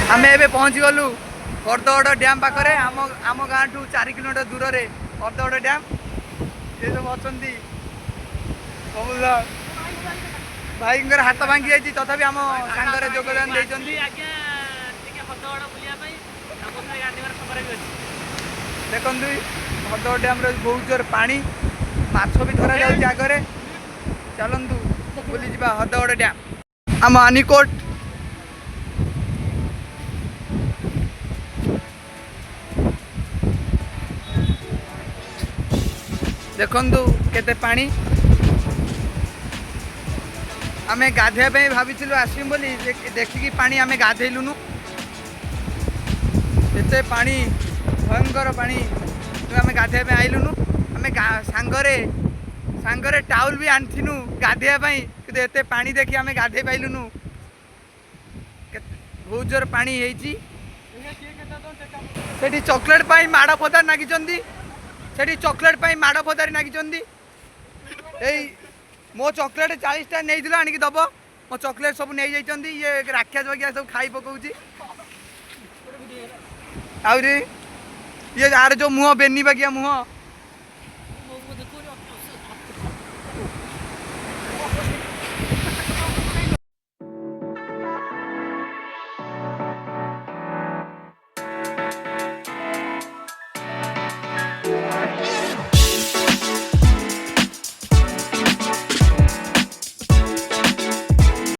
आम ए पहुँची गलु हरदगड़ डैम पाखे आम आम गाँ ठू 4 किलोमीटर दूर से हरदगड़ डैम ये सब अच्छा भाई हाथ भांगी जाइए तथापि आम सांगे योगदान देखु हरदगड़ डैम बहुत जोर पानी माछ भी धरा जाऊँगी आगे चलतु बुली जा हरदगड़ डैम आम आनिकोट देखु केते पानी आम गाधे भाई आसम बोली देखिकी पानी आम गाधेलुनु एते पानी भयंकर पानी आम गाधे आइलुनु आम सांगरे सांगरे टाउल भी आनिथिनु गाधेवाई कि एते पानी देखी आम गाधे पाइलुनु बहुत जोर पानी सेठी चॉकलेट पाई माड़ फदार नागिचंदी सेठी चॉकलेट पाई माड़ फदारी नागिचंदी मो चॉकलेट 40टा नहीं आनिक दब मो चॉकलेट सब नहीं जाइए ये राक्षस बगिया सब खाई पकाउची आउरी ये यार जो मुह बेनी बगिया मुह